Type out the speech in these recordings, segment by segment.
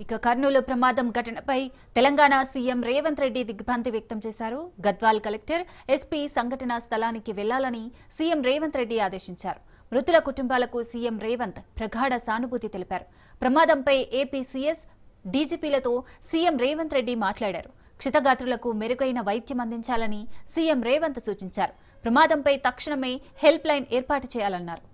ఇక కర్నూలు ప్రమాదం ఘటనపై తెలంగాణ సీఎం రేవంత్ రెడ్డి దిగ్భ్రాంతి వ్యక్తం చేశారు. గద్వాల్ కలెక్టర్, ఎస్పీ సంఘటనా స్థలానికి వెళ్లాలని సీఎం రేవంత్ రెడ్డి ఆదేశించారు. మృతుల కుటుంబాలకు సీఎం రేవంత్ ప్రగాఢ సానుభూతి తెలిపారు. ప్రమాదంపై ఏపీ సీఎస్, డీజీపీలతో సీఎం రేవంత్ రెడ్డి మాట్లాడారు. క్షతగాత్రులకు మెరుగైన వైద్యం అందించాలని సీఎం రేవంత్ సూచించారు. ప్రమాదంపై తక్షణమే హెల్ప్ లైన్ ఏర్పాటు చేయాలన్నారు.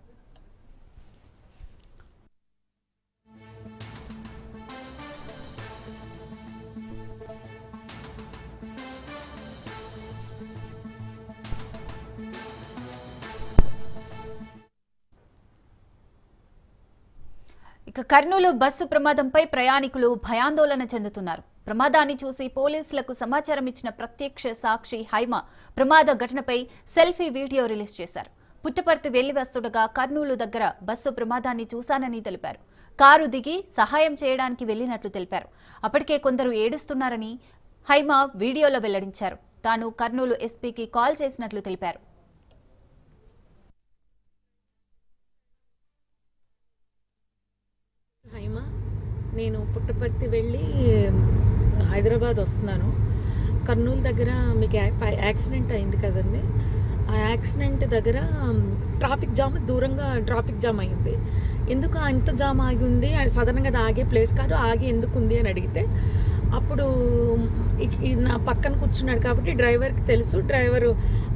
ఇక కర్నూలు బస్సు ప్రమాదంపై ప్రయాణికులు భయాందోళన చెందుతున్నారు. ప్రమాదాన్ని చూసి పోలీసులకు సమాచారం ఇచ్చిన ప్రత్యక్ష సాక్షి హైమ ప్రమాద ఘటనపై సెల్ఫీ వీడియో రిలీజ్ చేశారు. పుట్టపర్తి వెళ్లి వస్తుండగా కర్నూలు దగ్గర బస్సు ప్రమాదాన్ని చూశానని తెలిపారు. కారు దిగి సహాయం చేయడానికి వెళ్లినట్లు తెలిపారు. అప్పటికే కొందరు ఏడుస్తున్నారని హైమ వీడియోలో వెల్లడించారు. తాను కర్నూలు ఎస్పీకి కాల్ చేసినట్లు తెలిపారు. హైమా, నేను పుట్టపర్తి వెళ్ళి హైదరాబాద్ వస్తున్నాను. కర్నూలు దగ్గర మీకు యాక్సిడెంట్ అయింది కదండి. ఆ యాక్సిడెంట్ దగ్గర ట్రాఫిక్ జామ్, దూరంగా ట్రాఫిక్ జామ్ అయింది. ఎందుకు అంత జామ్ ఆగి ఉంది? సాధారణంగా అది ఆగే ప్లేస్ కాదు, ఆగి ఎందుకు ఉంది అని అడిగితే అప్పుడు నా పక్కన కూర్చున్నాడు కాబట్టి డ్రైవర్కి తెలుసు. డ్రైవరు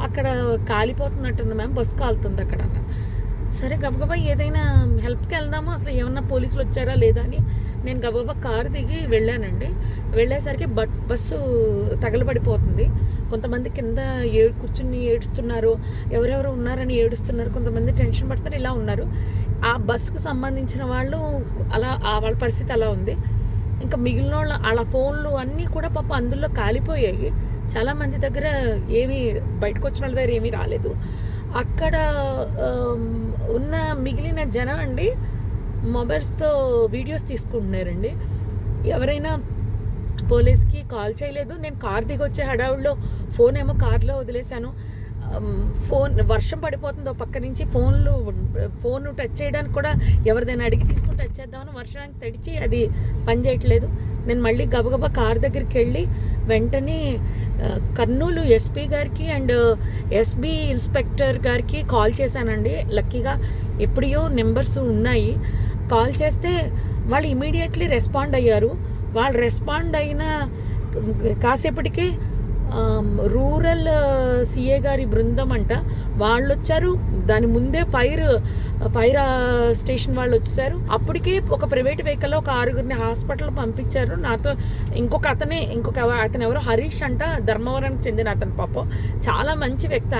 అక్కడ కాలిపోతున్నట్టుంది మ్యామ్, బస్సు కాలుతుంది అక్కడ అన్నారు. సరే గబగబా ఏదైనా హెల్ప్కి వెళ్దాము, అసలు ఏమన్నా పోలీసులు వచ్చారా లేదా అని నేను గబగబా కారు దిగి వెళ్ళానండి. వెళ్ళేసరికి బస్సు తగలబడిపోతుంది. కొంతమంది కింద కూర్చుని ఏడుస్తున్నారు, ఎవరెవరు ఉన్నారని ఏడుస్తున్నారు, కొంతమంది టెన్షన్ పడుతున్నారు, ఇలా ఉన్నారు. ఆ బస్సుకు సంబంధించిన వాళ్ళు అలా వాళ్ళ పరిస్థితి అలా ఉంది. ఇంకా మిగిలిన వాళ్ళ ఫోన్లు అన్నీ కూడా పాప అందులో కాలిపోయాయి. చాలామంది దగ్గర ఏమీ బయటకు వచ్చిన వాళ్ళ దగ్గర ఏమీ రాలేదు. అక్కడ ఉన్న మిగిలిన జనం అండి మొబైల్స్తో వీడియోస్ తీసుకుంటున్నారండి. ఎవరైనా పోలీస్కి కాల్ చేయలేదు. నేను కార్ దిగి వచ్చే హడావుల్లో ఫోన్ ఏమో కార్లో వదిలేశాను. వర్షం పడిపోతుంది పక్క నుంచి, ఫోన్ టచ్ చేయడానికి కూడా ఎవరిదైనా అడిగి తీసుకుని టచ్ చేద్దామని వర్షానికి తడిచి అది పని చేయట్లేదు. నేను మళ్ళీ గబగబా కార్ దగ్గరికి వెళ్ళి వెంటనే కర్నూలు ఎస్పీ గారికి అండ్ ఎస్బీ ఇన్స్పెక్టర్ గారికి కాల్ చేశానండి. లక్కీగా ఎప్పుడో నెంబర్స్ ఉన్నాయి. కాల్ చేస్తే వాళ్ళు ఇమీడియట్లీ రెస్పాండ్ అయ్యారు. వాళ్ళు రెస్పాండ్ అయిన కాసేపటికే రూరల్ సిఏ గారి బృందం అంట వాళ్ళు వచ్చారు. దాని ముందే ఫైర్ స్టేషన్ వాళ్ళు వచ్చారు. అప్పటికే ఒక ప్రైవేట్ వెహికల్లో ఒక 6గురిని హాస్పిటల్ పంపించారు. నాతో ఇంకొక అతను ఎవరో హరీష్ అంట, ధర్మవరానికి చెందిన అతను, పాపం చాలా మంచి వ్యక్తి.